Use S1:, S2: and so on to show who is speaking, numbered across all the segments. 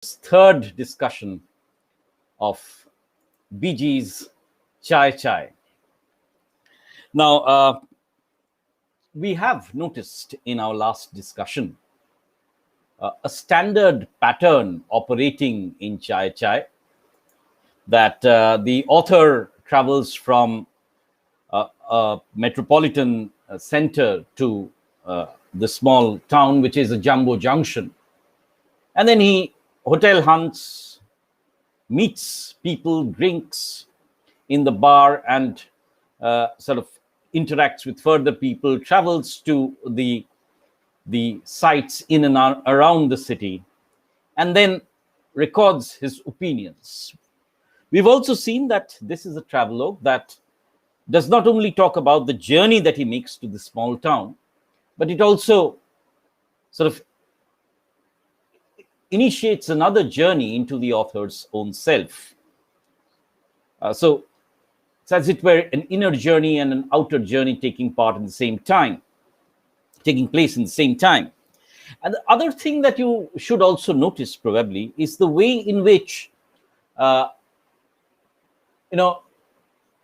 S1: third discussion of BG's Chai Chai. Now, we have noticed in our last discussion a standard pattern operating in Chai Chai, that the author travels from a metropolitan center to the small town, which is a jumbo junction. And then he hotel hunts, meets people, drinks in the bar, and sort of interacts with further people, travels to the sites in and around the city, and then records his opinions. We've also seen that this is a travelogue that does not only talk about the journey that he makes to the small town, but it also sort of initiates another journey into the author's own self. So it's as it were an inner journey and an outer journey taking place in the same time. And the other thing that you should also notice probably is the way in which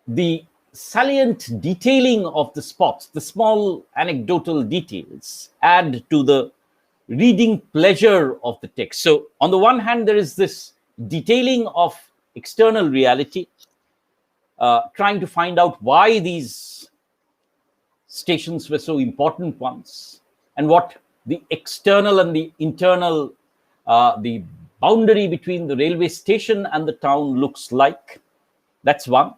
S1: the salient detailing of the spots, the small anecdotal details, add to the reading pleasure of the text. So on the one hand, there is this detailing of external reality, trying to find out why these stations were so important ones, and what the external and the internal, the boundary between the railway station and the town looks like. That's one.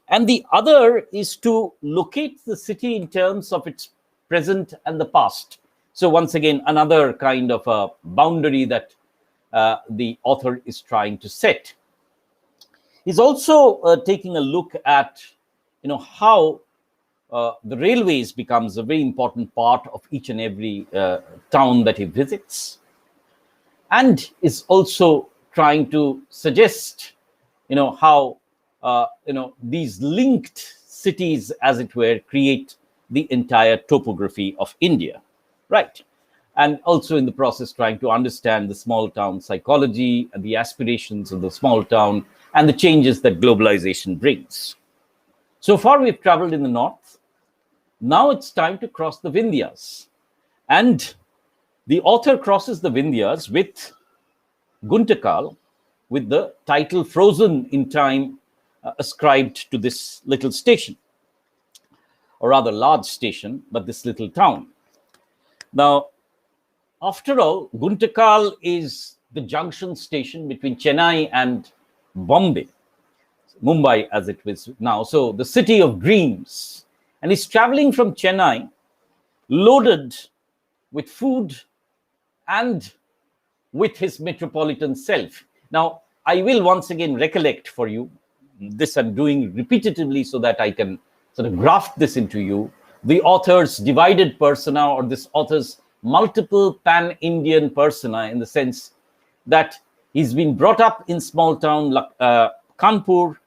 S1: And the other is to locate the city in terms of its present and the past. So once again, another kind of a boundary that the author is trying to set. He's also taking a look at, how the railways becomes a very important part of each and every town that he visits, and is also trying to suggest, how these linked cities, as it were, create the entire topography of India, right? And also in the process trying to understand the small town psychology and the aspirations of the small town and the changes that globalization brings. So far we've traveled in the north. Now it's time to cross the Vindhyas. And the author crosses the Vindhyas with Guntakal, with the title Frozen in Time ascribed to this little station, or rather large station, but this little town. Now, after all, Guntakal is the junction station between Chennai and Bombay, Mumbai as it is now. So the city of dreams. And he's traveling from Chennai loaded with food and with his metropolitan self. Now, I will once again recollect for you, this I'm doing repetitively so that I can sort of graft this into you, the author's divided persona, or this author's multiple pan-Indian persona, in the sense that he's been brought up in small town Kanpur,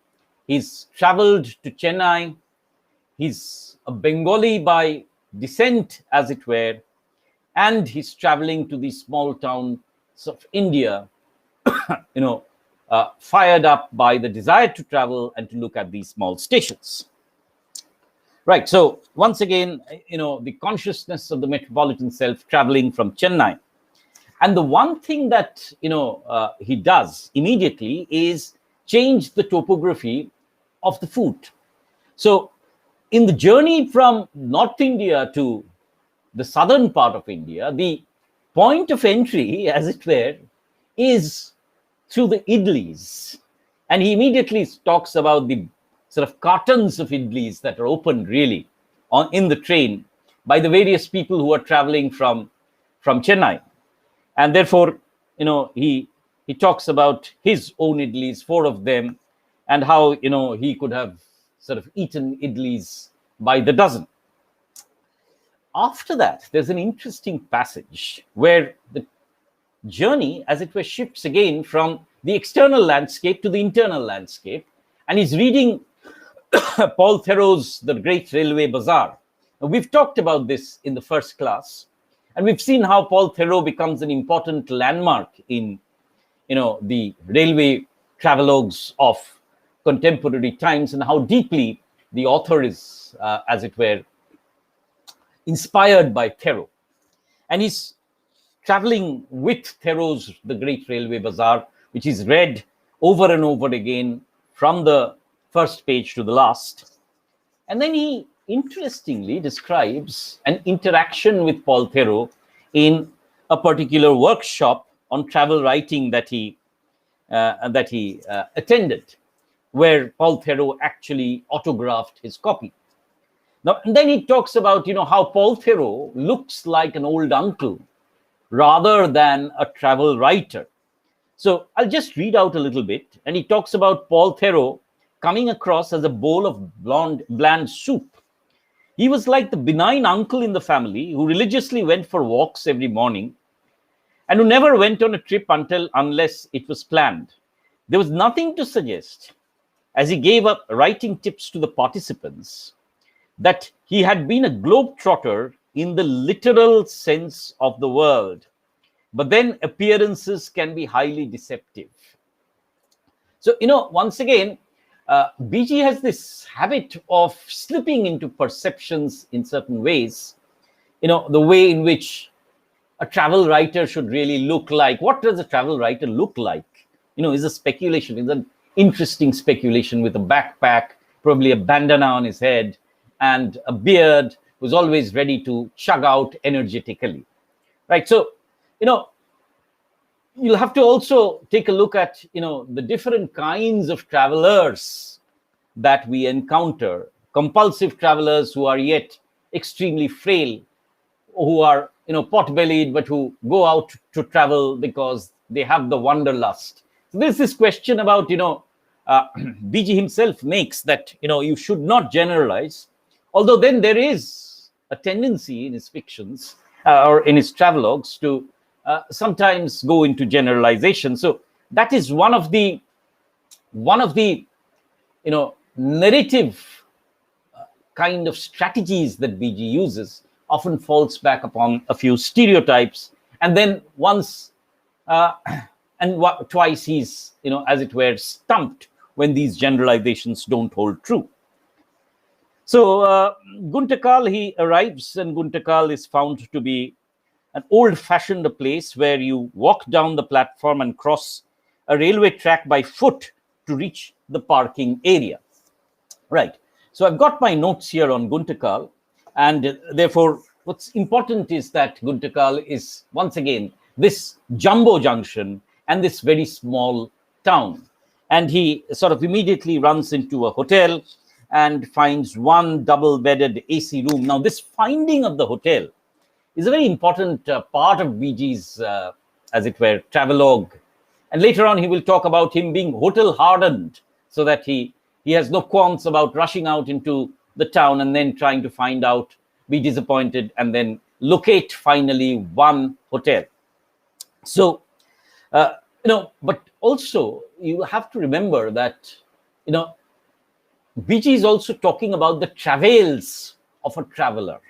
S1: he's traveled to Chennai, he's a Bengali by descent, as it were, and he's traveling to the small towns of India, fired up by the desire to travel and to look at these small stations. Right. So once again, the consciousness of the metropolitan self traveling from Chennai. And the one thing that, he does immediately is change the topography of the food. So in the journey from North India to the southern part of India, the point of entry, as it were, is through the idlis. And he immediately talks about the sort of cartons of idlis that are opened really in the train by the various people who are traveling from Chennai. And therefore, he talks about his own idlis, 4 of them, and how, he could have sort of eaten idlis by the dozen. After that, there's an interesting passage where the journey, as it were, shifts again from the external landscape to the internal landscape. And he's reading Paul Theroux's The Great Railway Bazaar. Now, we've talked about this in the first class, and we've seen how Paul Theroux becomes an important landmark in the railway travelogues of contemporary times, and how deeply the author is, as it were, inspired by Thoreau. And he's traveling with Thoreau's The Great Railway Bazaar, which is read over and over again from the first page to the last. And then he interestingly describes an interaction with Paul Thoreau in a particular workshop on travel writing that he attended, where Paul Thoreau actually autographed his copy. Now, and then he talks about, how Paul Thoreau looks like an old uncle rather than a travel writer. So I'll just read out a little bit. And he talks about Paul Thoreau coming across as a bowl of bland soup. He was like the benign uncle in the family who religiously went for walks every morning and who never went on a trip unless it was planned. There was nothing to suggest, as he gave up writing tips to the participants, that he had been a globetrotter in the literal sense of the word. But then appearances can be highly deceptive. So, once again, BG has this habit of slipping into perceptions in certain ways, the way in which a travel writer should really look like. What does a travel writer look like? Is a speculation, is an interesting speculation with a backpack, probably a bandana on his head, and a beard, who's always ready to chug out energetically, right? So, you'll have to also take a look at, the different kinds of travelers that we encounter. Compulsive travelers who are yet extremely frail, who are, pot-bellied, but who go out to travel because they have the wanderlust. So there's this question about, BG himself makes that, you should not generalize. Although then there is a tendency in his fictions or in his travelogues to sometimes go into generalization. So that is one of the narrative kind of strategies that BG uses. Often falls back upon a few stereotypes, and then once and twice he's, as it were, stumped when these generalizations don't hold true. So Guntakal, he arrives, and Guntakal is found to be an old-fashioned place where you walk down the platform and cross a railway track by foot to reach the parking area. Right. So I've got my notes here on Guntakal, and therefore what's important is that Guntakal is, once again, this jumbo junction and this very small town. And he sort of immediately runs into a hotel and finds one double-bedded AC room. Now, this finding of the hotel is a very important part of BG's, as it were, travelogue. And later on, he will talk about him being hotel-hardened, so that he has no qualms about rushing out into the town and then trying to find out, be disappointed, and then locate finally one hotel. So, but also you have to remember that, BG is also talking about the travails of a traveler.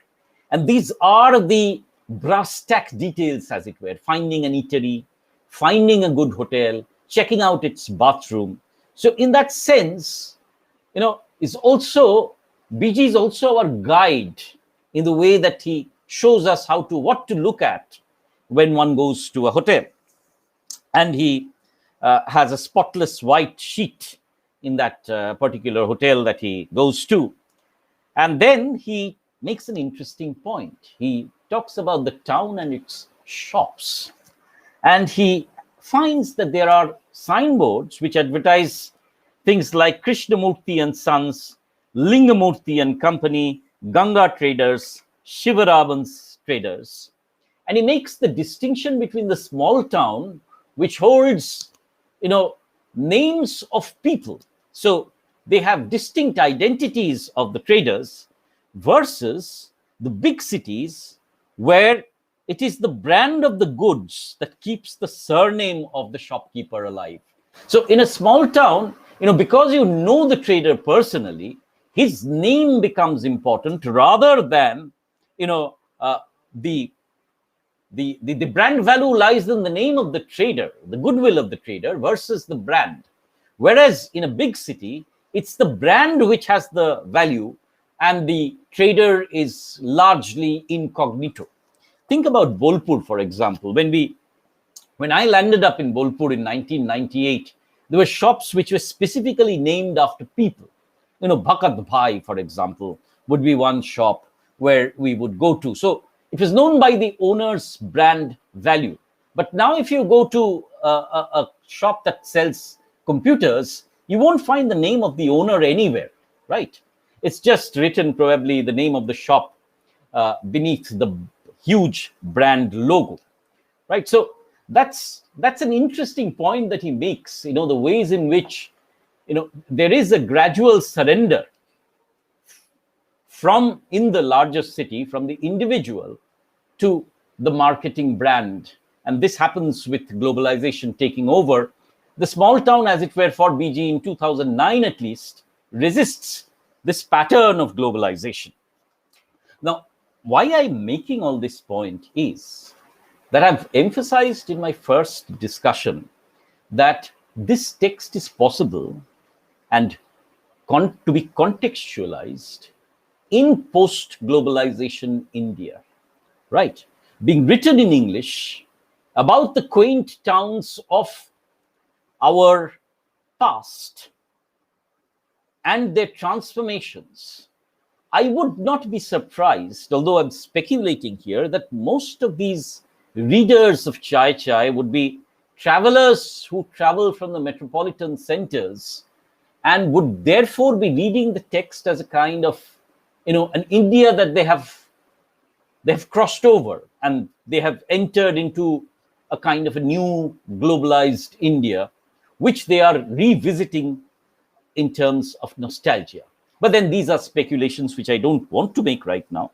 S1: And these are the brass tack details, as it were, finding an eatery, finding a good hotel, checking out its bathroom. So in that sense, is also, BG is also our guide in the way that he shows us what to look at when one goes to a hotel. And he has a spotless white sheet in that particular hotel that he goes to. And then he makes an interesting point. He talks about the town and its shops. And he finds that there are signboards which advertise things like Krishnamurti and Sons, Lingamurti and Company, Ganga Traders, Shivaraman's Traders. And he makes the distinction between the small town, which holds, names of people. So they have distinct identities of the traders, versus the big cities where it is the brand of the goods that keeps the surname of the shopkeeper alive. So in a small town, because you know the trader personally, his name becomes important rather than, the the brand value lies in the name of the trader, the goodwill of the trader versus the brand. Whereas in a big city, it's the brand which has the value and the trader is largely incognito. Think about Bolpur, for example. When I landed up in Bolpur in 1998, there were shops which were specifically named after people. Bhakat Bhai, for example, would be one shop where we would go to. So it was known by the owner's brand value. But now if you go to a shop that sells computers, you won't find the name of the owner anywhere, right? It's just written probably the name of the shop beneath the huge brand logo, right? So that's an interesting point that he makes, the ways in which there is a gradual surrender from in the larger city, from the individual to the marketing brand. And this happens with globalization taking over. The small town, as it were, for BG in 2009 at least, resists this pattern of globalization. Now, why I'm making all this point is that I've emphasized in my first discussion that this text is possible and to be contextualized in post-globalization India, right? Being written in English about the quaint towns of our past and their transformations. I would not be surprised, although I'm speculating here, that most of these readers of Chai Chai would be travelers who travel from the metropolitan centers and would therefore be reading the text as a kind of, an India that they have crossed over and they have entered into a kind of a new globalized India, which they are revisiting in terms of nostalgia. But then these are speculations which I don't want to make right now.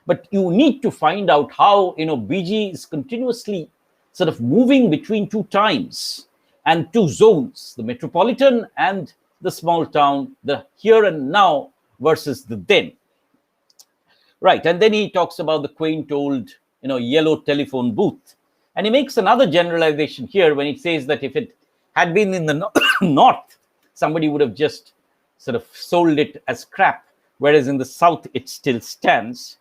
S1: But you need to find out how, BG is continuously sort of moving between two times and two zones, the metropolitan and the small town, the here and now versus the then. Right. And then he talks about the quaint old, yellow telephone booth. And he makes another generalization here when he says that if it had been in the north, somebody would have just sort of sold it as scrap, whereas in the south it still stands.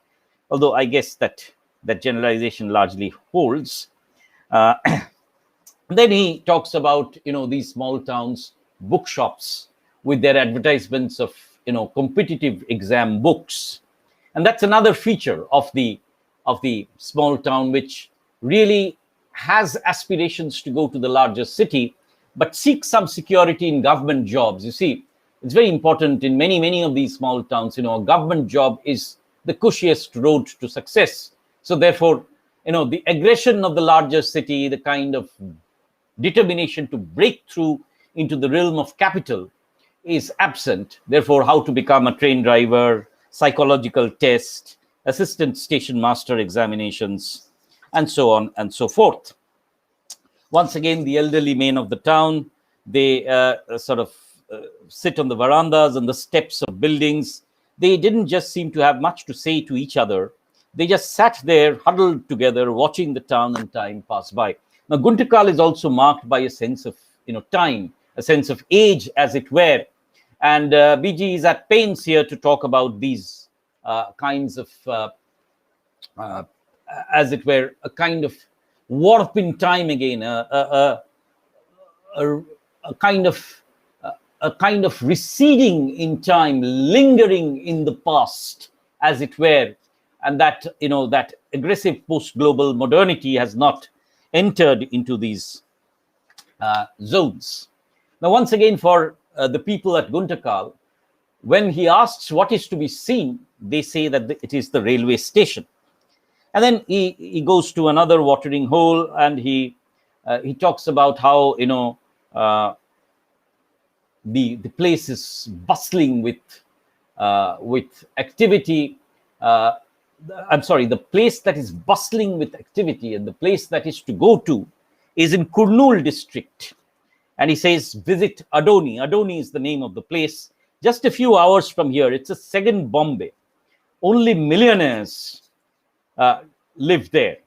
S1: Although I guess that generalization largely holds. Then he talks about these small towns, bookshops with their advertisements of competitive exam books, and that's another feature of the small town, which really has aspirations to go to the larger city, but seeks some security in government jobs. You see, it's very important in many of these small towns. A government job is the cushiest road to success. So therefore, the aggression of the larger city, the kind of determination to break through into the realm of capital is absent. Therefore, how to become a train driver, psychological test, assistant station master examinations, and so on and so forth. Once again, the elderly men of the town, they sit on the verandas and the steps of buildings. They didn't just seem to have much to say to each other. They just sat there, huddled together, watching the town and time pass by. Now, Guntakal is also marked by a sense of time, a sense of age, as it were. And BG is at pains here to talk about these kinds of, as it were, a kind of warp in time again, a kind of receding in time, lingering in the past, as it were, and that that aggressive post-global modernity has not entered into these zones. Now, once again, for the people at Guntakal, when he asks what is to be seen, they say that it is the railway station. And then he goes to another watering hole, and he talks about how the place is bustling with activity. I'm sorry, the place that is bustling with activity and the place that is to go to is in Kurnool district. And he says, visit Adoni. Adoni is the name of the place. Just a few hours from here, it's a second Bombay. Only millionaires live there.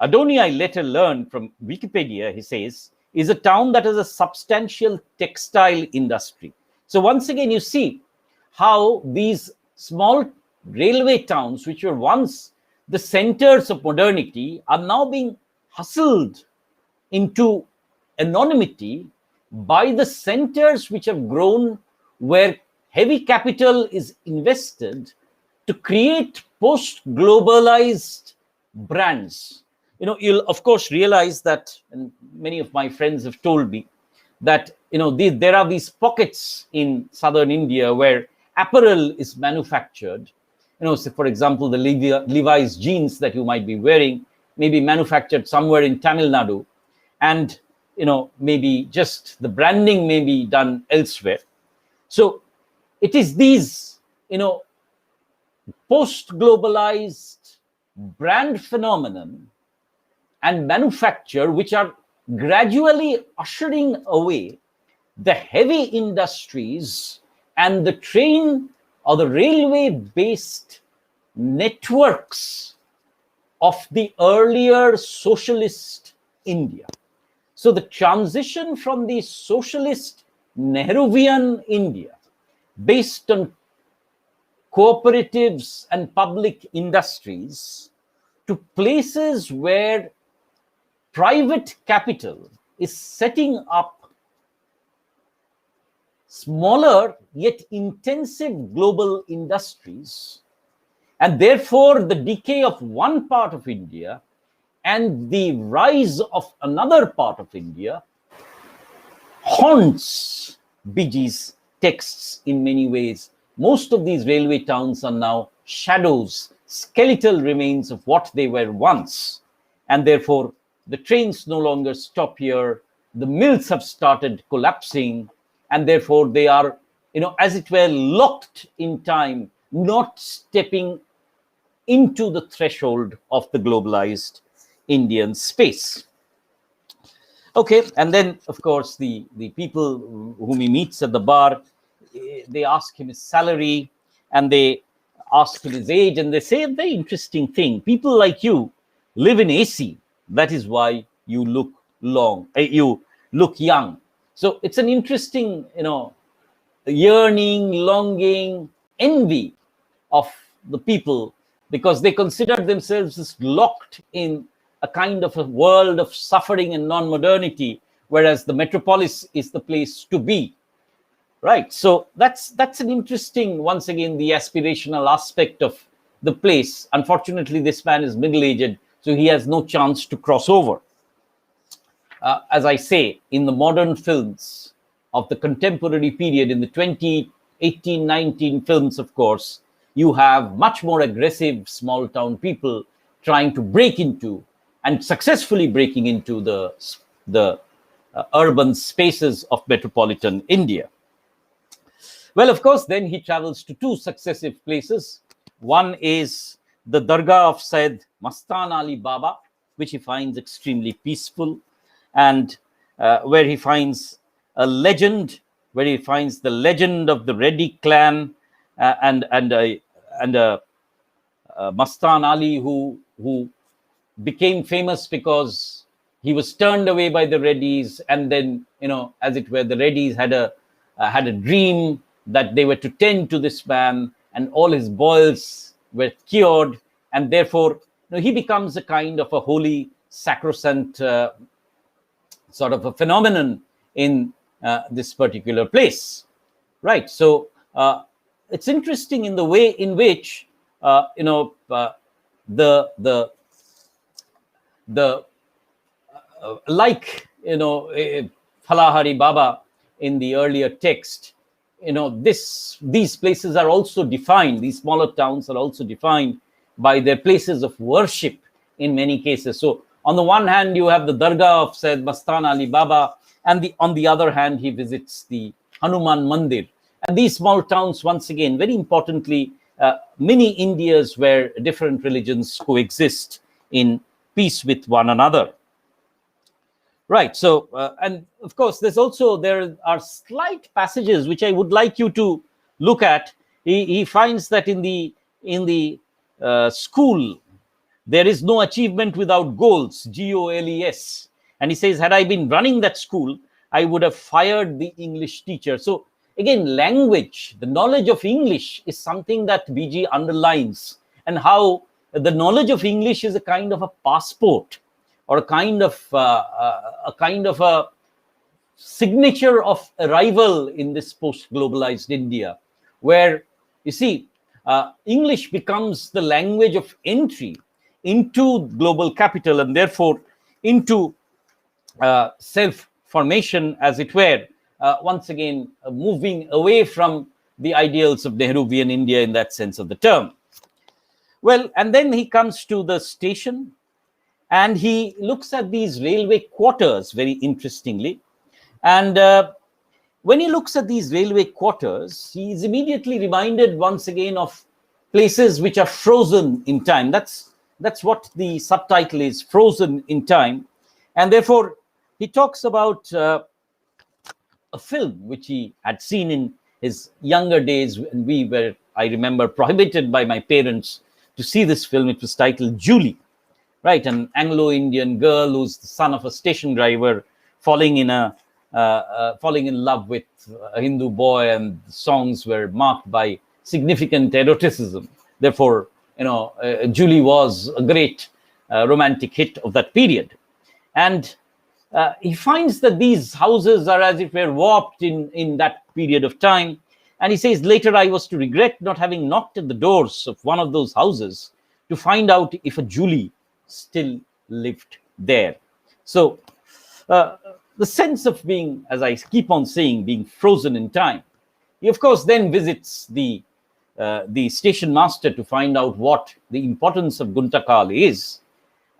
S1: Adoni, I later learned from Wikipedia, he says, is a town that has a substantial textile industry. So once again, you see how these small railway towns, which were once the centers of modernity, are now being hustled into anonymity by the centers which have grown, where heavy capital is invested to create post-globalized brands. You'll of course realize that, and many of my friends have told me that there are these pockets in southern India where apparel is manufactured. So for example, the Levi's jeans that you might be wearing may be manufactured somewhere in Tamil Nadu, and maybe just the branding may be done elsewhere. So it is these post-globalized brand phenomenon and manufacture which are gradually ushering away the heavy industries and the train or the railway based networks of the earlier socialist India. So the transition from the socialist Nehruvian India based on cooperatives and public industries to places where private capital is setting up smaller yet intensive global industries, and therefore the decay of one part of India and the rise of another part of India haunts Biji's texts in many ways. Most of these railway towns are now shadows, skeletal remains of what they were once, and therefore the trains no longer stop here, the mills have started collapsing, and therefore they are, as it were, locked in time, not stepping into the threshold of the globalized Indian space. Okay, and then of course the people whom he meets at the bar, they ask him his salary and they ask him his age, and they say a very interesting thing: people like you live in AC, that is why you look you look young. So it's an interesting yearning, longing, envy of the people, because they consider themselves as locked in a kind of a world of suffering and non-modernity, whereas the metropolis is the place to be. Right. So that's an interesting, once again, the aspirational aspect of the place. Unfortunately, this man is middle-aged, so he has no chance to cross over. As I say, in the modern films of the contemporary period, in the 2018-19 films, of course, you have much more aggressive small town people trying to break into and successfully breaking into the urban spaces of metropolitan India. Well, of course, then he travels to two successive places. One is the Dargah of Sayyid Mastan Ali Baba, which he finds extremely peaceful, and where he finds a legend, where he finds the legend of the Reddy clan, and Mastan Ali who became famous because he was turned away by the Reddys, and then as it were, the Reddys had a dream that they were to tend to this man, and all his boils were cured, and therefore he becomes a kind of a holy, sacrosanct sort of a phenomenon in this particular place. Right. So it's interesting in the way in which like Falahari Baba in the earlier text, these places are also defined, these smaller towns are also defined by their places of worship in many cases. So on the one hand, you have the Dargah of Sayyid Mastan Ali Baba, and on the other hand, he visits the Hanuman Mandir. And these small towns, once again, very importantly, mini Indias where different religions coexist in peace with one another. Right. So, and of course, there are slight passages which I would like you to look at. He finds that in the school There is no achievement without goals, GOLES. And he says, had I been running that school, I would have fired the English teacher. So again, language, the knowledge of English is something that BG underlines, and how the knowledge of English is a kind of a passport, or a kind of a signature of arrival in this post-globalized India, where you see English becomes the language of entry into global capital, and therefore into self-formation, as it were, once again moving away from the ideals of Nehruvian India in that sense of the term. Well, and then he comes to the station, and he looks at these railway quarters very interestingly. And when he looks at these railway quarters, he is immediately reminded once again of places which are frozen in time. That's what the subtitle is, Frozen in Time. And therefore, he talks about a film which he had seen in his younger days, when we were, I remember, prohibited by my parents to see this film. It was titled Julie, right? An Anglo-Indian girl who's the son of a station driver, falling in love with a Hindu boy, and the songs were marked by significant eroticism. Therefore, Julie was a great romantic hit of that period. And he finds that these houses are as if were warped in that period of time. And he says, later I was to regret not having knocked at the doors of one of those houses to find out if a Julie still lived there. So the sense of being, as I keep on saying, being frozen in time. He, of course, then visits the station master to find out what the importance of Guntakal is.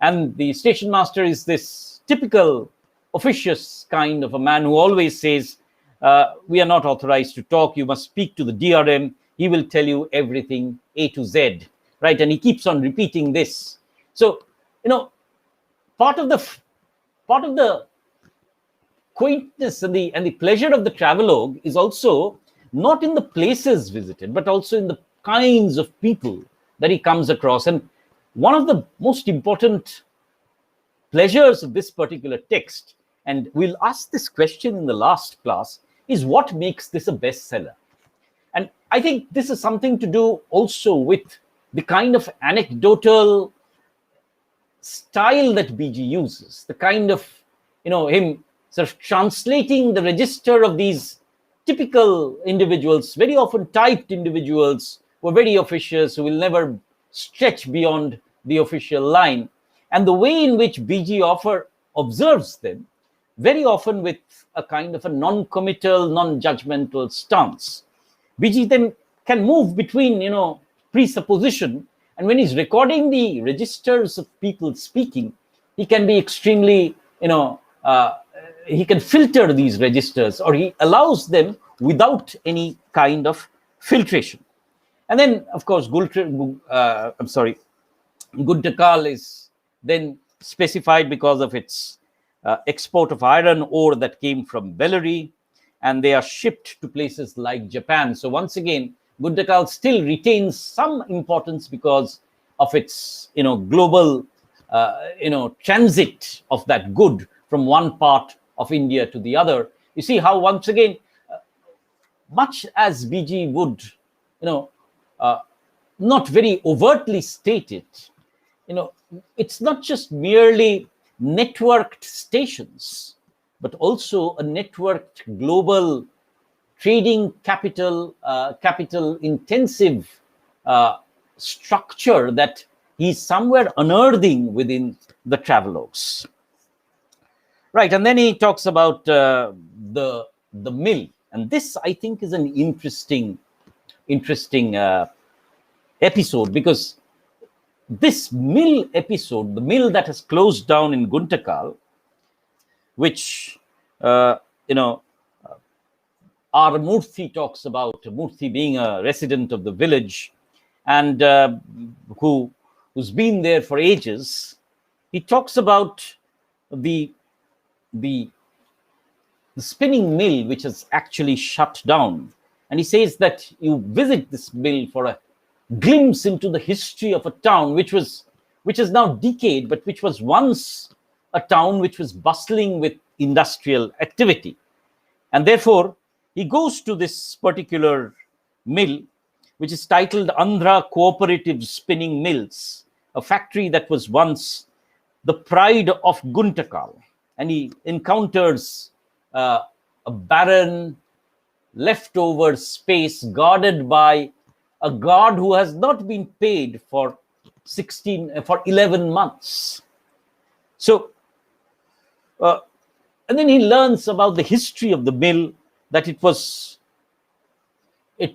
S1: And the station master is this typical officious kind of a man who always says, we are not authorized to talk. You must speak to the DRM. He will tell you everything A to Z, right? And he keeps on repeating this. So, part of the quaintness and the pleasure of the travelogue is also not in the places visited, but also in the kinds of people that he comes across. And one of the most important pleasures of this particular text, and we'll ask this question in the last class, is what makes this a bestseller. And I think this is something to do also with the kind of anecdotal style that BG uses, the kind of, him sort of translating the register of these typical individuals, very often typed individuals who are very officious, who will never stretch beyond the official line, and the way in which BG observes them, very often with a kind of a non-committal, non-judgmental stance. BG then can move between, presupposition, and when he's recording the registers of people speaking, he can be extremely, he can filter these registers, or he allows them without any kind of filtration. And then, of course, Guntakal is then specified because of its export of iron ore that came from Bellary, and they are shipped to places like Japan. So once again, Guntakal still retains some importance because of its, global, transit of that good from one part of India to the other. You see how, once again, much as BG would, not very overtly state it, it's not just merely networked stations, but also a networked global trading capital intensive structure that he's somewhere unearthing within the travelogues. Right, and then he talks about the mill, and this, I think, is an interesting episode, because this mill episode, the mill that has closed down in Guntakal, which our Murthy talks about, Murthy being a resident of the village and who's been there for ages. He talks about the spinning mill which has actually shut down, and he says that you visit this mill for a glimpse into the history of a town which was which is now decayed, but which was once a town which was bustling with industrial activity. And therefore, he goes to this particular mill, which is titled Andhra Cooperative Spinning Mills, a factory that was once the pride of Guntakal. And he encounters a barren, leftover space guarded by a guard who has not been paid for 11 months. So, and then he learns about the history of the mill, that it was a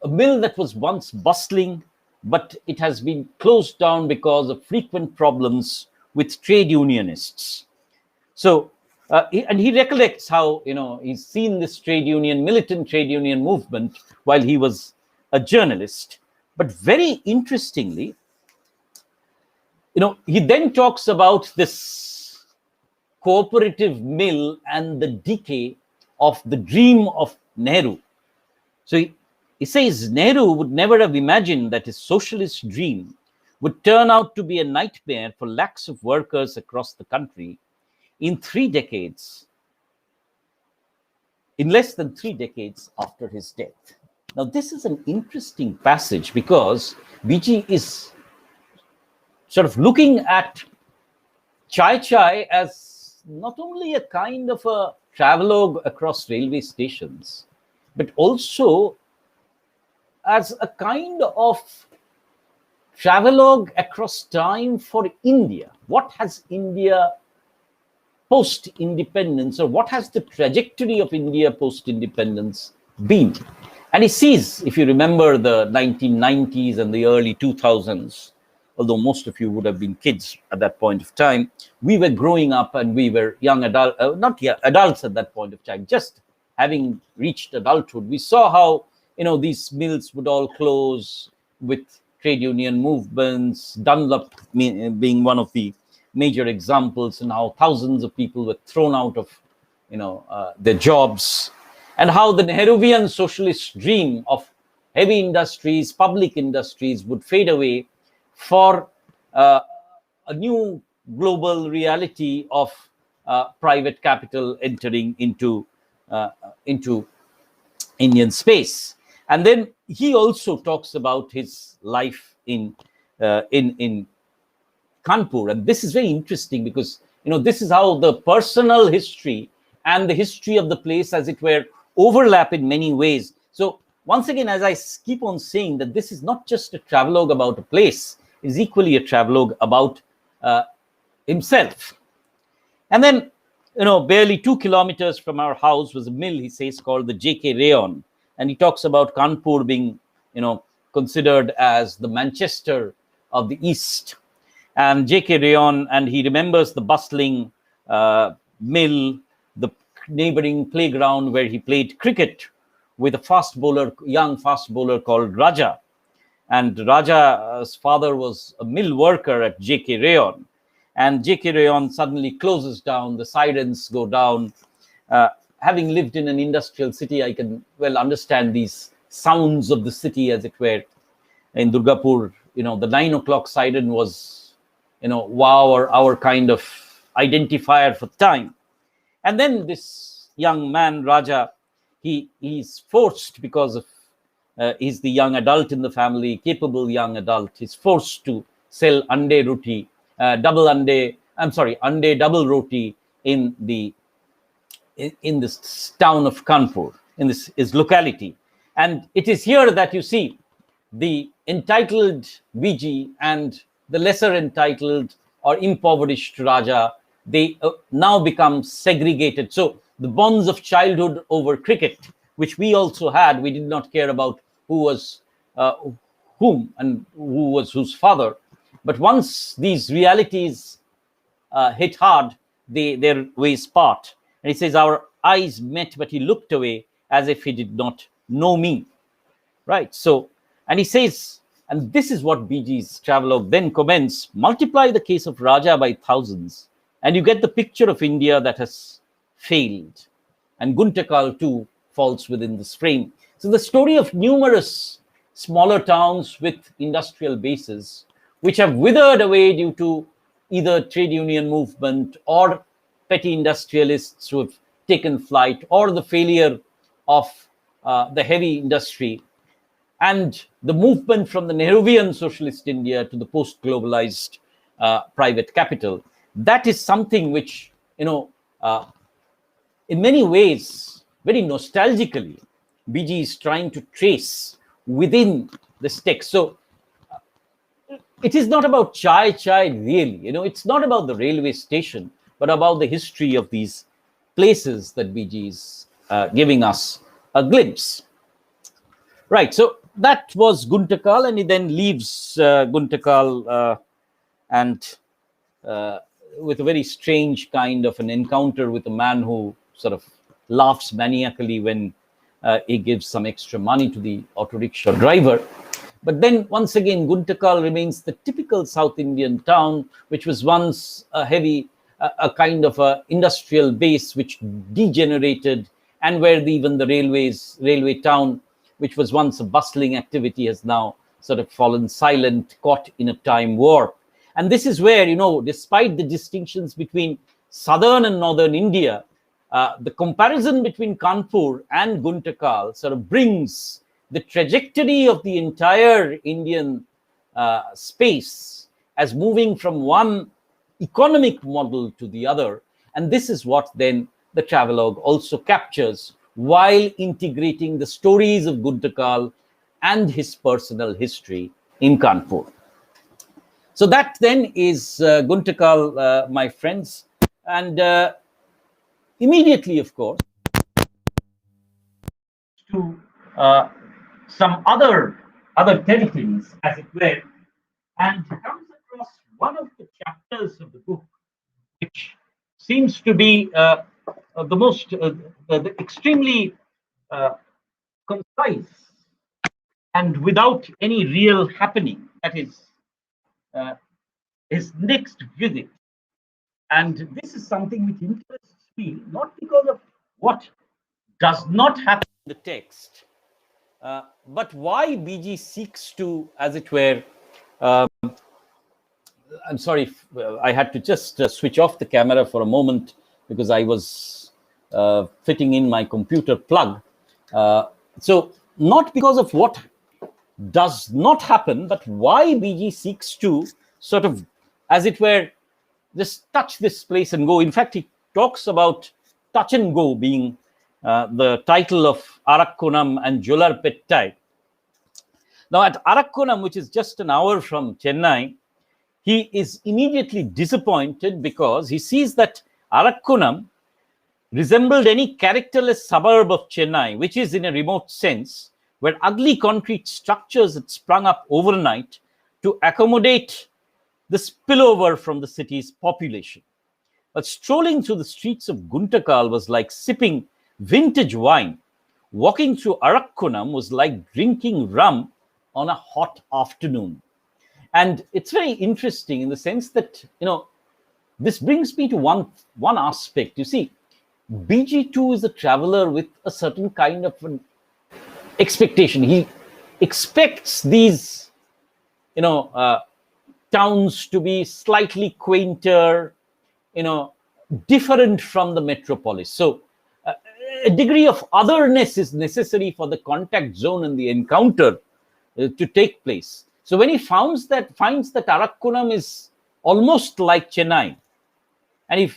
S1: mill that was once bustling, but it has been closed down because of frequent problems with trade unionists. So, and he recollects how, he's seen this militant trade union movement while he was a journalist. But very interestingly, he then talks about this cooperative mill and the decay of the dream of Nehru. So he says Nehru would never have imagined that his socialist dream would turn out to be a nightmare for lakhs of workers across the country in less than 3 decades after his death. Now, this is an interesting passage because BG is sort of looking at Chai as not only a kind of a travelogue across railway stations, but also as a kind of travelogue across time for India. What has India post-independence, or what has the trajectory of India post-independence been? And he sees, if you remember the 1990s and the early 2000s, although most of you would have been kids at that point of time, we were growing up and we were young adults at that point of time, just having reached adulthood. We saw how, these mills would all close with trade union movements, Dunlop being one of the major examples, and how thousands of people were thrown out of their jobs, and how the Nehruvian socialist dream of heavy industries, public industries, would fade away for a new global reality of private capital entering into Indian space. And then he also talks about his life in Kanpur. And this is very interesting because, this is how the personal history and the history of the place, as it were, overlap in many ways. So once again, as I keep on saying, that this is not just a travelogue about a place, it is equally a travelogue about himself. And then, barely 2 kilometers from our house was a mill, he says, called the J.K. Rayon. And he talks about Kanpur being, considered as the Manchester of the East. And J.K. Rayon, and he remembers the bustling mill, the neighboring playground where he played cricket with a young fast bowler called Raja. And Raja's father was a mill worker at J.K. Rayon. And J.K. Rayon suddenly closes down, the sirens go down. Having lived in an industrial city, I can well understand these sounds of the city, as it were. In Durgapur, the 9 o'clock siren was, wow, or our kind of identifier for time. And then this young man, Raja, he's forced, because of he's the young adult in the family, capable young adult, he's forced to sell ande roti, ande double roti in this town of Kanpur, in his locality. And it is here that you see the entitled Viji and the lesser entitled or impoverished Raja, they now become segregated. So the bonds of childhood over cricket, which we also had, we did not care about who was whom and who was whose father. But once these realities hit hard, their ways part. And he says, our eyes met, but he looked away as if he did not know me. Right. So, and he says, and this is what BG's travelogue then comments, multiply the case of Raja by thousands, and you get the picture of India that has failed. And Guntakal too falls within this frame. So the story of numerous smaller towns with industrial bases which have withered away due to either trade union movement or petty industrialists who have taken flight, or the failure of the heavy industry, and the movement from the Nehruvian socialist India to the post-globalized private capital. That is something which, in many ways, very nostalgically, BG is trying to trace within this text. So it is not about chai really. It's not about the railway station, but about the history of these places that BG is giving us a glimpse. Right. So that was Guntakal, and he then leaves Guntakal and with a very strange kind of an encounter with a man who sort of laughs maniacally when he gives some extra money to the auto rickshaw driver. But then once again, Guntakal remains the typical South Indian town, which was once a kind of a industrial base which degenerated, and where even the railway town, which was once a bustling activity, has now sort of fallen silent, caught in a time warp. And this is where, despite the distinctions between southern and northern India, the comparison between Kanpur and Guntakal sort of brings the trajectory of the entire Indian space as moving from one economic model to the other. And this is what then the travelogue also captures, while integrating the stories of Guntakal and his personal history in Kanpur. So that then is Guntakal, my friends. And immediately, of course, to some other territories, as it were, and comes across one of the chapters of the book, which seems to be the most extremely concise and without any real happening. That is his next visit. And this is something which interests me, not because of what does not happen in the text, but why BG seeks to, as it were, I'm sorry, I had to just switch off the camera for a moment because I was fitting in my computer plug. So not because of what does not happen, but why BG seeks to sort of, as it were, just touch this place and go. In fact, he talks about touch and go being the title of Arakkonam and Jolarpettai. Now at Arakkonam, which is just an hour from Chennai, he is immediately disappointed because he sees that Arakkonam resembled any characterless suburb of Chennai, which is in a remote sense, where ugly concrete structures had sprung up overnight to accommodate the spillover from the city's population. But strolling through the streets of Guntakal was like sipping vintage wine. Walking through Arakkonam was like drinking rum on a hot afternoon. And it's very interesting in the sense that, this brings me to one aspect. You see, BG2 is a traveler with a certain kind of an expectation. He expects these, towns to be slightly quainter, different from the metropolis. So a degree of otherness is necessary for the contact zone and the encounter to take place. So when he finds that Arakkonam is almost like Chennai, and he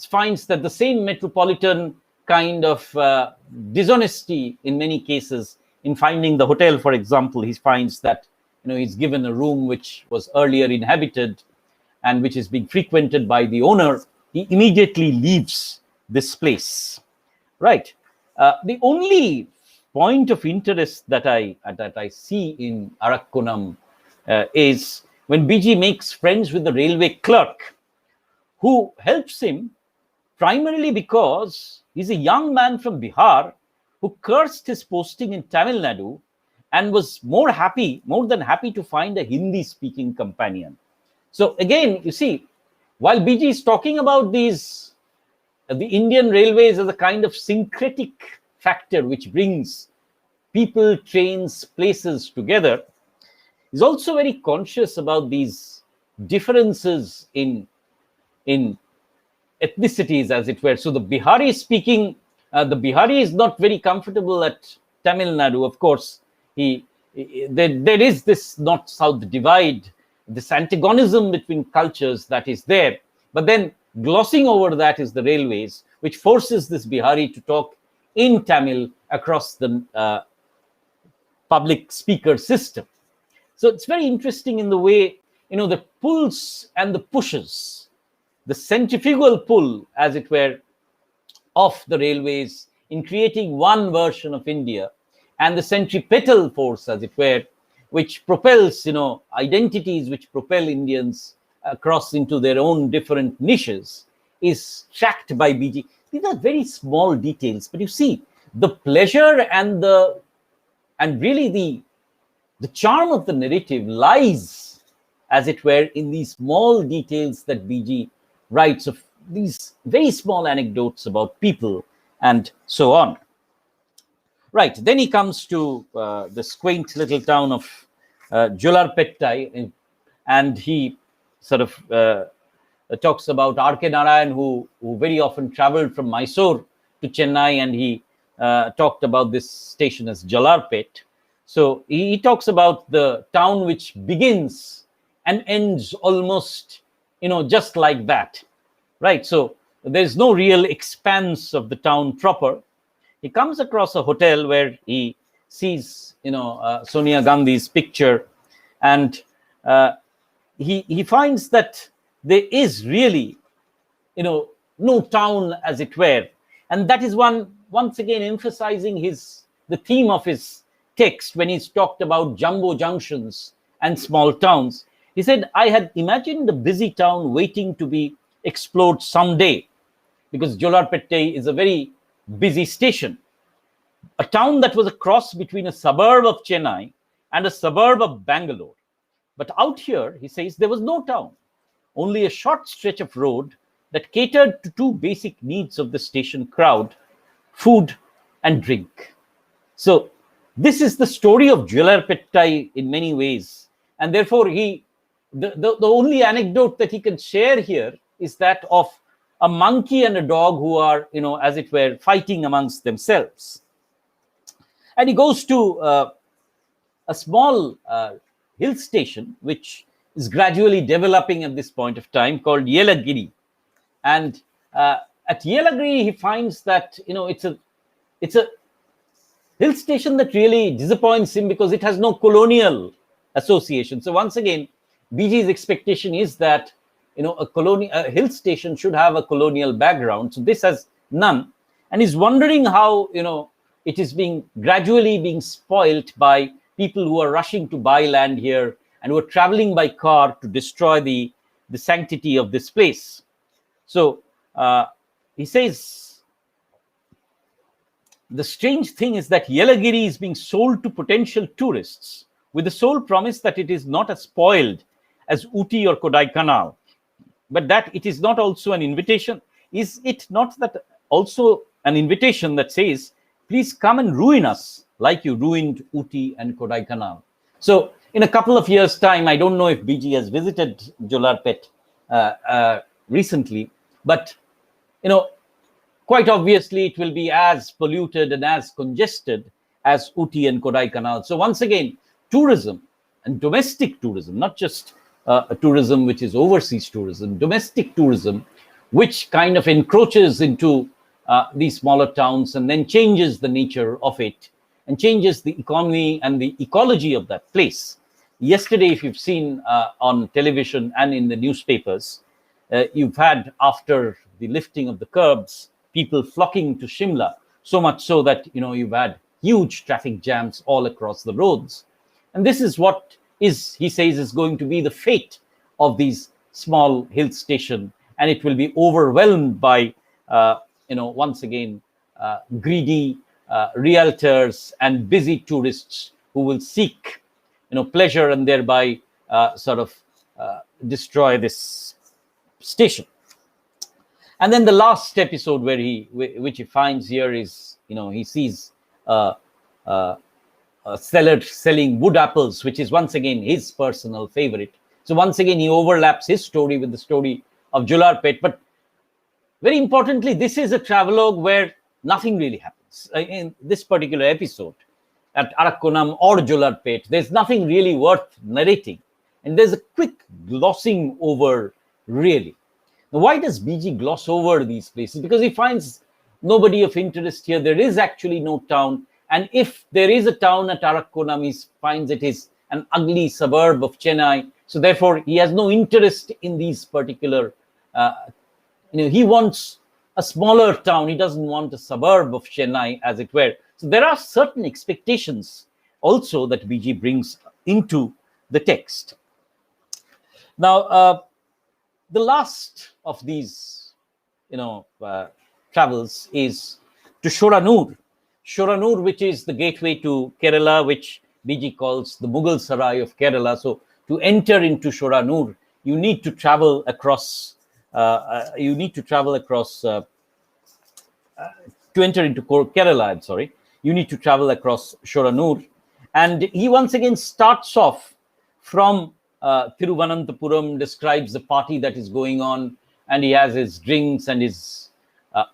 S1: finds that the same metropolitan kind of dishonesty in many cases in finding the hotel, for example, he finds that he's given a room which was earlier inhabited and which is being frequented by the owner, he immediately leaves this place. Right. The only point of interest that I see in Arakkonam is when BG makes friends with the railway clerk, who helps him primarily because he's a young man from Bihar who cursed his posting in Tamil Nadu and was more than happy to find a Hindi-speaking companion. So again, you see, while BG is talking about the Indian railways as a kind of syncretic factor which brings people, trains, places together, He's also very conscious about these differences in ethnicities, as it were. So the Bihari speaking, the Bihari is not very comfortable at Tamil Nadu. Of course, there is this north-south divide, this antagonism between cultures that is there. But then glossing over that is the railways, which forces this Bihari to talk in Tamil across the public speaker system. So it's very interesting in the way, the pulls and the pushes, the centrifugal pull, as it were, of the railways in creating one version of India, and the centripetal force, as it were, which propels, identities which propel Indians across into their own different niches, is tracked by BG. These are very small details, but you see the pleasure and really the charm of the narrative lies, as it were, in these small details that BG writes of these very small anecdotes about people and so on. Right, then he comes to this quaint little town of Jolarpettai, and he sort of talks about R.K. Narayan, who very often traveled from Mysore to Chennai, and he talked about this station as Jolarpet. So he talks about the town which begins and ends almost, just like that, right? So there's no real expanse of the town proper. He comes across a hotel where he sees, Sonia Gandhi's picture, and he finds that there is really, no town, as it were, and that is once again emphasizing the theme of his text when he's talked about jumbo junctions and small towns. He said, I had imagined a busy town waiting to be explored someday, because Jolarpettai is a very busy station, a town that was a cross between a suburb of Chennai and a suburb of Bangalore. But out here, he says, there was no town, only a short stretch of road that catered to two basic needs of the station crowd: food and drink. So this is the story of Jolarpettai in many ways, and therefore the only anecdote that he can share here is that of a monkey and a dog who are, as it were, fighting amongst themselves. And he goes to a small hill station which is gradually developing at this point of time, called Yelagiri. And at Yelagiri, he finds that it's a hill station that really disappoints him because it has no colonial association. So once again, BG's expectation is that a hill station should have a colonial background. So this has none, and he's wondering how it is gradually being spoilt by people who are rushing to buy land here and who are traveling by car to destroy the sanctity of this place. So he says, the strange thing is that Yelagiri is being sold to potential tourists with the sole promise that it is not as spoiled as Ooty or Kodaikanal, but that it is not also an invitation. Is it not that also an invitation that says, please come and ruin us like you ruined Ooty and Kodaikanal? So in a couple of years' time, I don't know if BG has visited Jolarpet recently, but quite obviously it will be as polluted and as congested as Ooty and Kodaikanal. So once again, tourism, and domestic tourism, not just a tourism which is overseas tourism, domestic tourism, which kind of encroaches into these smaller towns and then changes the nature of it and changes the economy and the ecology of that place. Yesterday, if you've seen on television and in the newspapers, you've had, after the lifting of the curbs, people flocking to Shimla, so much so that you've had huge traffic jams all across the roads. And this is what he says is going to be the fate of these small hill station, and it will be overwhelmed by once again greedy realtors and busy tourists who will seek pleasure and thereby destroy this station. And then the last episode which he finds here is, he sees a seller selling wood apples, which is once again his personal favorite. So once again, he overlaps his story with the story of Jolarpet. But very importantly, this is a travelogue where nothing really happens. In this particular episode, at Arakkonam or Jolarpet, there's nothing really worth narrating. And there's a quick glossing over, really. Now, why does BG gloss over these places? Because he finds nobody of interest here. There is actually no town. And if there is a town at Arakkonam, he finds it is an ugly suburb of Chennai. So therefore, he has no interest in these particular, he wants a smaller town. He doesn't want a suburb of Chennai, as it were. So there are certain expectations also that BG brings into the text. Now, the last of these, travels is to Shoranur. Shoranur, which is the gateway to Kerala, which BG calls the Mughal Sarai of Kerala. So to enter into Shoranur, you need to travel across. To enter into Kerala, I'm sorry, you need to travel across Shoranur. And he once again starts off from Thiruvananthapuram, describes the party that is going on, and he has his drinks and his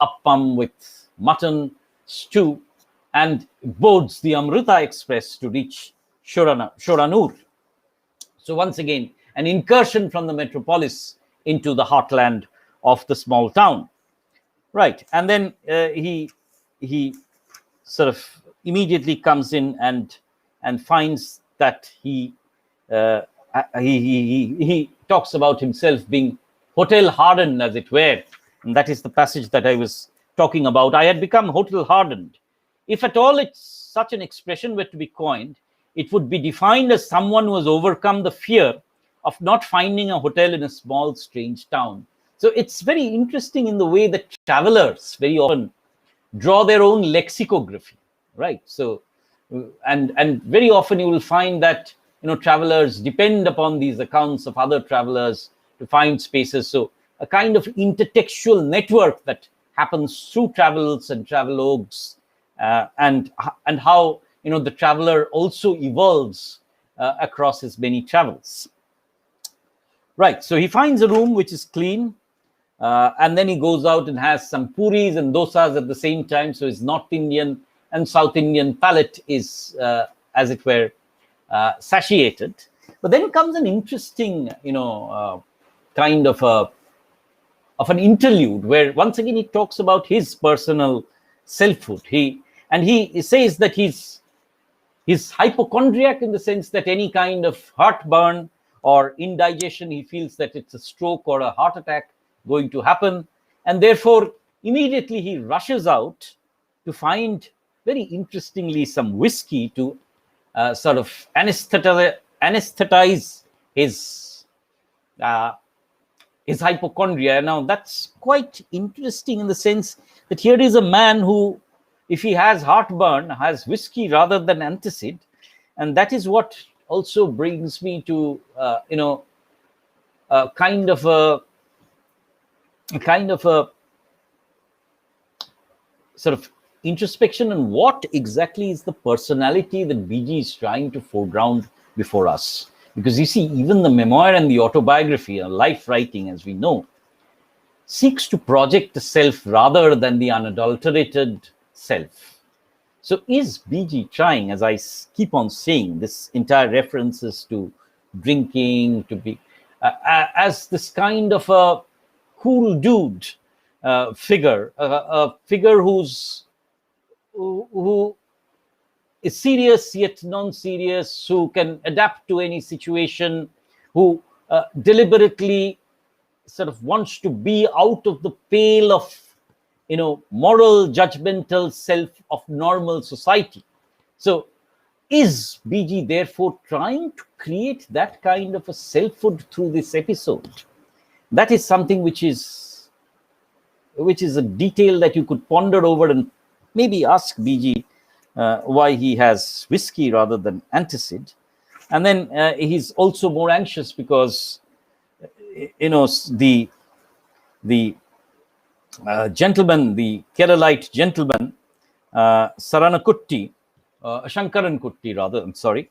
S1: appam with mutton stew, and boards the Amrita Express to reach Shoranur. So once again, an incursion from the metropolis into the heartland of the small town. Right. And then he sort of immediately comes in and finds that he talks about himself being hotel hardened, as it were. And that is the passage that I was talking about. I had become hotel hardened. If at all such an expression were to be coined, it would be defined as someone who has overcome the fear of not finding a hotel in a small, strange town. So it's very interesting in the way that travelers very often draw their own lexicography, right? So, and very often you will find that, travelers depend upon these accounts of other travelers to find spaces. So a kind of intertextual network that happens through travels and travelogues, and how, the traveler also evolves across his many travels. Right, so he finds a room which is clean, and then he goes out and has some puris and dosas at the same time. So his North Indian and South Indian palate is, as it were, satiated. But then comes an interesting, kind of an interlude where once again he talks about his personal selfhood. He says that he's hypochondriac in the sense that any kind of heartburn or indigestion, he feels that it's a stroke or a heart attack going to happen. And therefore, immediately he rushes out to find, very interestingly, some whiskey to sort of anesthetize his hypochondria. Now, that's quite interesting in the sense that here is a man who, if he has heartburn, has whiskey rather than antacid. And that is what also brings me to, a kind of a sort of introspection on what exactly is the personality that BG is trying to foreground before us. Because you see, even the memoir and the autobiography, life writing, as we know, seeks to project the self rather than the unadulterated self. So is BG trying, as I keep on saying, this entire references to drinking, to be as this kind of a cool dude figure, a figure who is serious yet non-serious, who can adapt to any situation, who deliberately sort of wants to be out of the pale of moral, judgmental self of normal society. So is BG therefore trying to create that kind of a selfhood through this episode? That is something which is a detail that you could ponder over and maybe ask BG why he has whiskey rather than antacid. And then he's also more anxious because the gentleman, the Keralite gentleman, Saranakutty, Shankaran Kutti, rather, I'm sorry,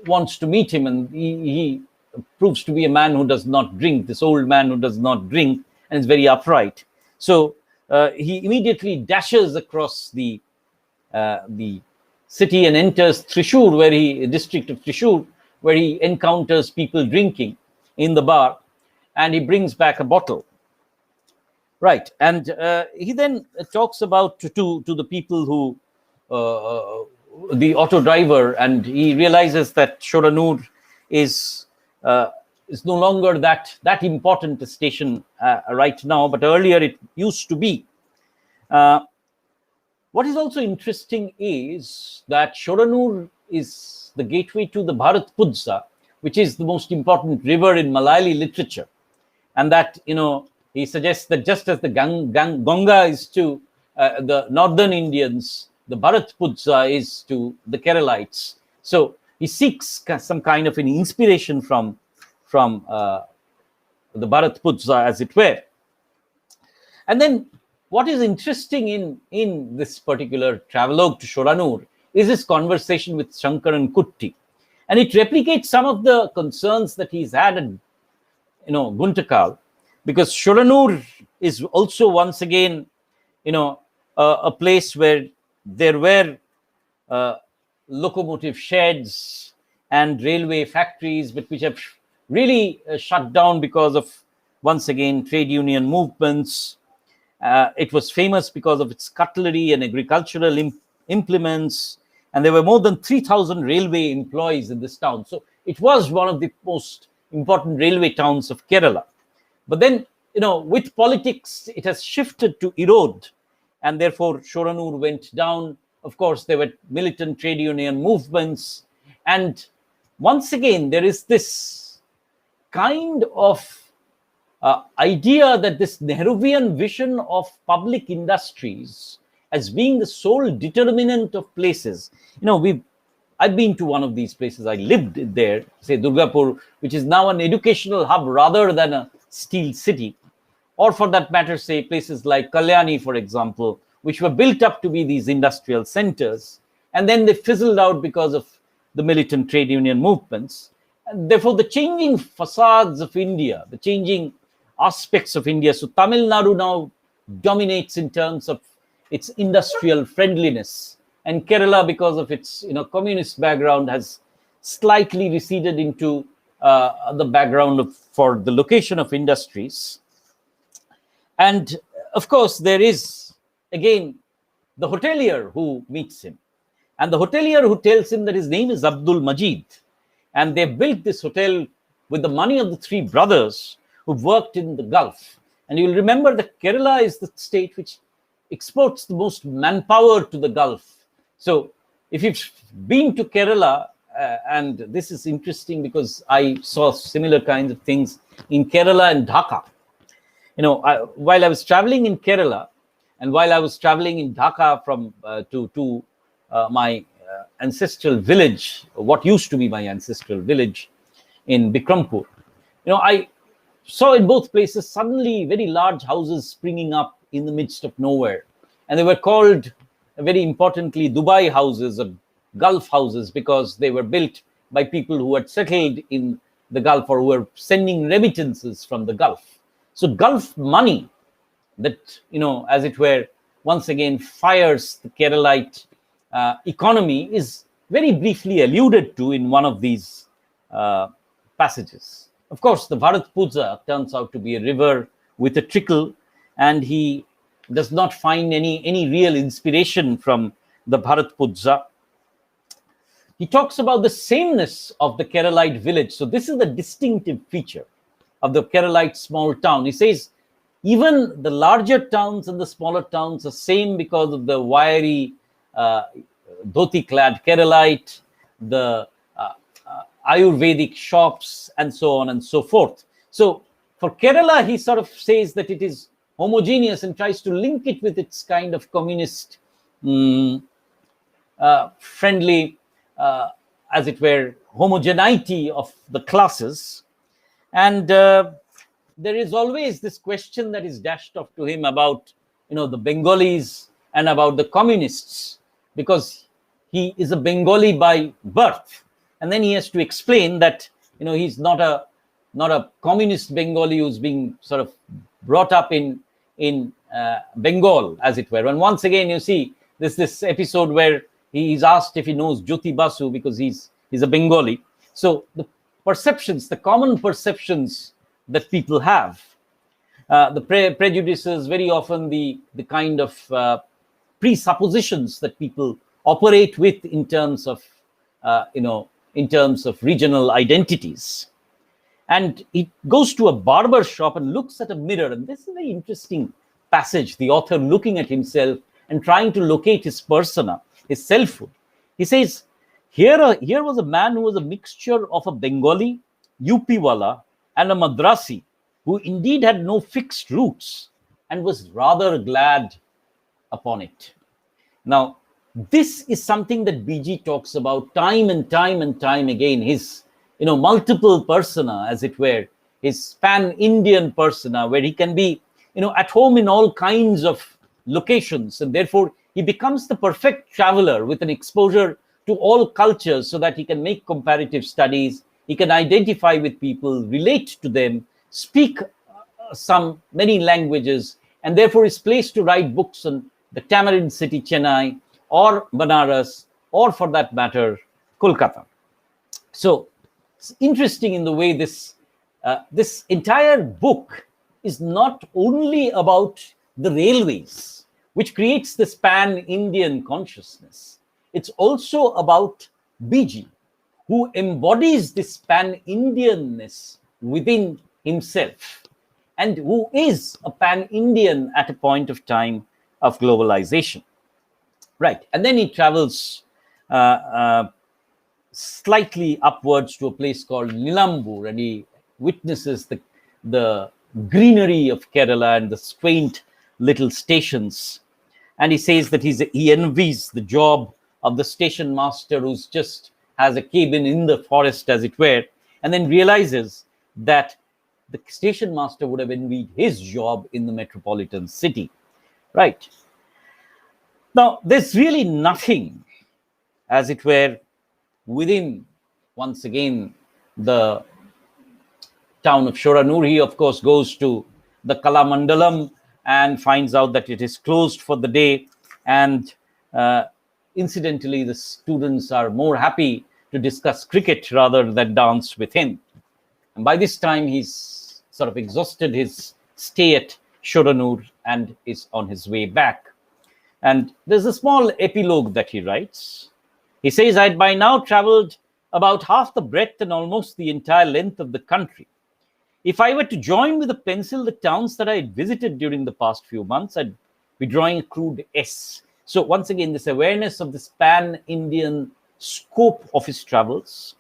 S1: wants to meet him, and he proves to be a man who does not drink, this old man who does not drink, and is very upright. So he immediately dashes across the city and enters Trishur, district of Trishur, where he encounters people drinking in the bar, and he brings back a bottle. Right, and he then talks about to the people who, the auto driver, and he realizes that Shoranur is is no longer that important a station right now, but earlier it used to be. What is also interesting is that Shoranur is the gateway to the Bharat Pudza, which is the most important river in Malayali literature. And that, he suggests that just as the Ganga is to the northern Indians, the Bharat Pudza is to the Keralites. So he seeks some kind of an inspiration from the Bharat Pudza, as it were. And then what is interesting in this particular travelogue to Shoranur is his conversation with Shankaran Kutti. And it replicates some of the concerns that he's had at Guntakal, because Shoranur is also once again a place where there were locomotive sheds and railway factories, but which have really shut down because of, once again, trade union movements. It was famous because of its cutlery and agricultural implements, and there were more than 3,000 railway employees in this town. So it was one of the most important railway towns of Kerala. But then, with politics, it has shifted to erode, and therefore Shoranur went down. Of course, there were militant trade union movements, and once again, there is this kind of idea that this Nehruvian vision of public industries as being the sole determinant of places. I've been to one of these places. I lived there, say Durgapur, which is now an educational hub rather than a steel city. Or for that matter, say places like Kalyani, for example, which were built up to be these industrial centers. And then they fizzled out because of the militant trade union movements. And therefore, the changing facades of India, the changing aspects of India. So Tamil Nadu now dominates in terms of its industrial friendliness, and Kerala, because of its communist background, has slightly receded into the background for the location of industries. And of course, there is again the hotelier who meets him, and the hotelier who tells him that his name is Abdul Majid, and they built this hotel with the money of the three brothers who worked in the Gulf. And you'll remember that Kerala is the state which exports the most manpower to the Gulf. So if you've been to Kerala, and this is interesting because I saw similar kinds of things in Kerala and Dhaka. While I was traveling in Kerala, and while I was traveling in Dhaka from to my ancestral village, what used to be my ancestral village in Bikrampur, I saw in both places suddenly very large houses springing up in the midst of nowhere. And they were called, very importantly, Dubai houses or Gulf houses, because they were built by people who had settled in the Gulf or who were sending remittances from the Gulf. So Gulf money that, as it were, once again fires the Keralite economy is very briefly alluded to in one of these passages. Of course, the Bharat Pudza turns out to be a river with a trickle, and he does not find any real inspiration from the Bharat Pudza. He talks about the sameness of the Keralite village. So this is the distinctive feature of the Keralite small town. He says, even the larger towns and the smaller towns are same because of the wiry, dhoti-clad Keralite, the Ayurvedic shops, and so on and so forth. So for Kerala, he sort of says that it is homogeneous and tries to link it with its kind of communist, friendly, as it were, homogeneity of the classes. And there is always this question that is dashed off to him about, the Bengalis and about the communists, because he is a Bengali by birth, and then he has to explain that he's not a communist Bengali who's being sort of brought up in Bengal, as it were. And once again, you see this episode where he's asked if he knows Jyoti Basu because he's a Bengali. So the perceptions, the common perceptions that people have, the prejudices, very often the kind of presuppositions that people operate with in terms of regional identities. And he goes to a barber shop and looks at a mirror. And this is a very interesting passage, the author looking at himself and trying to locate his persona, his selfhood. He says, here was a man who was a mixture of a Bengali, UP-wala, and a Madrasi, who indeed had no fixed roots and was rather glad upon it. Now, this is something that BG talks about time and time and time again, his multiple persona, as it were, his pan-Indian persona, where he can be, at home in all kinds of locations, and therefore he becomes the perfect traveler with an exposure to all cultures so that he can make comparative studies, he can identify with people, relate to them, speak many languages, and therefore is placed to write books on the Tamarind City, Chennai, or Banaras, or for that matter, Kolkata. So it's interesting in the way this entire book is not only about the railways, which creates this pan-Indian consciousness. It's also about BG, who embodies this pan-Indianness within himself, and who is a pan-Indian at a point of time of globalization. Right, and then he travels slightly upwards to a place called Nilambur, and he witnesses the greenery of Kerala and the quaint little stations. And he says that he envies the job of the station master who's just has a cabin in the forest, as it were, and then realizes that the station master would have envied his job in the metropolitan city. Right. Now, there's really nothing, as it were, within, once again, the town of Shoranur. He, of course, goes to the Kalamandalam and finds out that it is closed for the day. And incidentally, the students are more happy to discuss cricket rather than dance with him. And by this time, he's sort of exhausted his stay at Shoranur and is on his way back. And there's a small epilogue that he writes. He says, I had by now traveled about half the breadth and almost the entire length of the country. If I were to join with a pencil the towns that I had visited during the past few months, I'd be drawing a crude S. So once again, this awareness of this pan-Indian scope of his travels.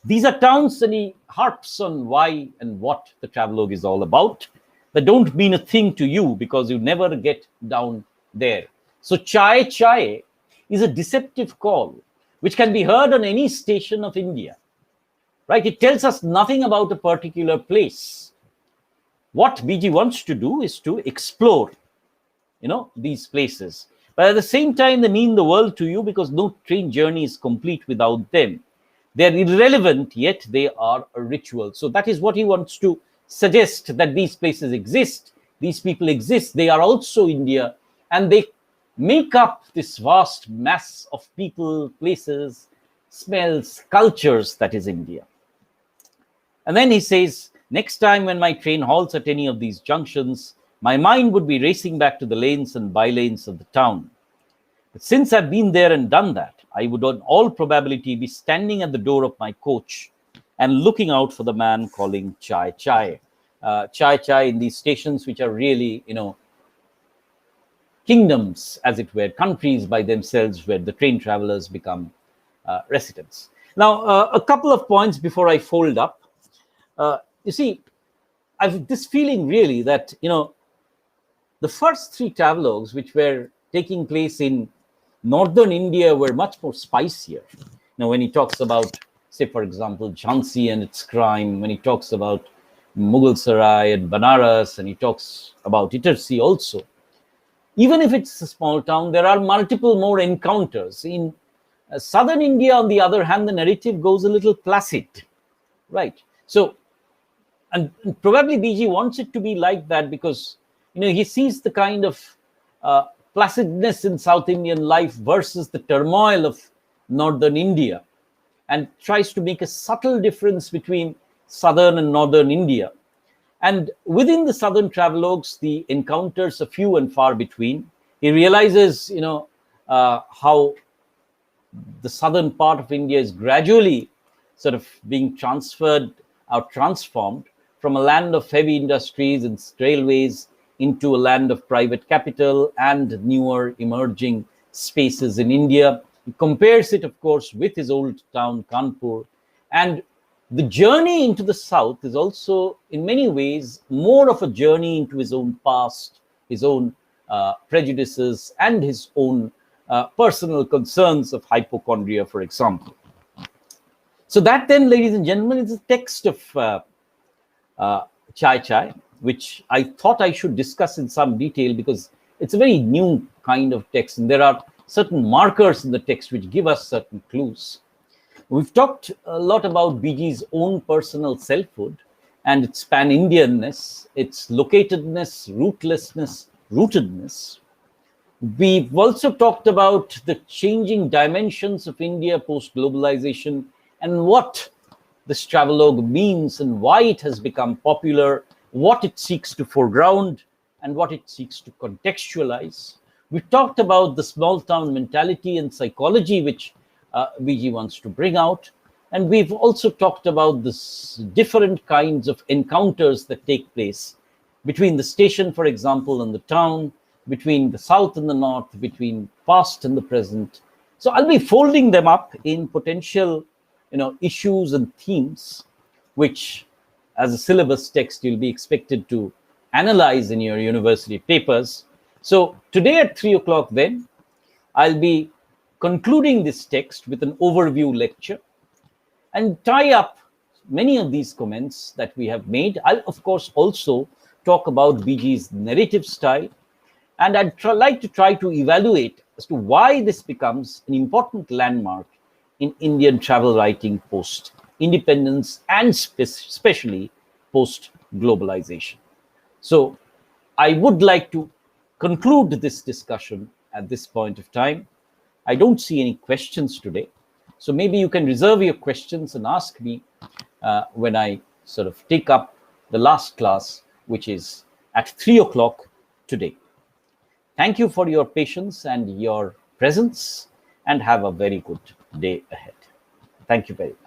S1: These are towns, and he harps on why and what the travelogue is all about, that don't mean a thing to you because you never get down there. So chai chai is a deceptive call which can be heard on any station of India, right? It tells us nothing about a particular place. What BG wants to do is to explore, these places. But at the same time, they mean the world to you because no train journey is complete without them. They are irrelevant, yet they are a ritual. So that is what he wants to suggest, that these places exist, these people exist, they are also India, and they make up this vast mass of people, places, smells, cultures that is India. And then he says, next time when my train halts at any of these junctions, my mind would be racing back to the lanes and by-lanes of the town. But since I've been there and done that, I would in all probability be standing at the door of my coach and looking out for the man calling chai chai. Chai chai in these stations, which are really, kingdoms, as it were, countries by themselves where the train travelers become residents. Now, a couple of points before I fold up. You see, I've this feeling really that, the first three travelogues which were taking place in northern India were much more spicier. When he talks about, say, for example, Jhansi and its crime, when he talks about Mughal Sarai and Banaras, and he talks about Itarssi also. Even if it's a small town, there are multiple more encounters. In Southern India, on the other hand, the narrative goes a little placid, right? So, and probably BG wants it to be like that because he sees the kind of placidness in South Indian life versus the turmoil of Northern India, and tries to make a subtle difference between Southern and Northern India. And within the Southern travelogues, the encounters are few and far between. He realizes, how the southern part of India is gradually sort of being transferred or transformed from a land of heavy industries and railways into a land of private capital and newer emerging spaces in India. He compares it, of course, with his old town, Kanpur. And the journey into the south is also, in many ways, more of a journey into his own past, his own prejudices, and his own personal concerns of hypochondria, for example. So that then, ladies and gentlemen, is the text of Chai Chai, which I thought I should discuss in some detail because it's a very new kind of text, and there are certain markers in the text which give us certain clues. We've talked a lot about BG's own personal selfhood and its pan-Indianness, its locatedness, rootlessness, rootedness. We've also talked about the changing dimensions of India post-globalization and what this travelogue means and why it has become popular, what it seeks to foreground and what it seeks to contextualize. We've talked about the small town mentality and psychology which BG wants to bring out. And we've also talked about this different kinds of encounters that take place between the station, for example, and the town, between the south and the north, between past and the present. So I'll be folding them up in potential, issues and themes, which as a syllabus text, you'll be expected to analyze in your university papers. So today at 3 o'clock then, I'll be concluding this text with an overview lecture and tie up many of these comments that we have made. I'll, of course, also talk about BG's narrative style, and I'd like to try to evaluate as to why this becomes an important landmark in Indian travel writing post-independence and especially post-globalization. So I would like to conclude this discussion at this point of time. I don't see any questions today. So maybe you can reserve your questions and ask me when I sort of take up the last class, which is at 3 o'clock today. Thank you for your patience and your presence, and have a very good day ahead. Thank you very much.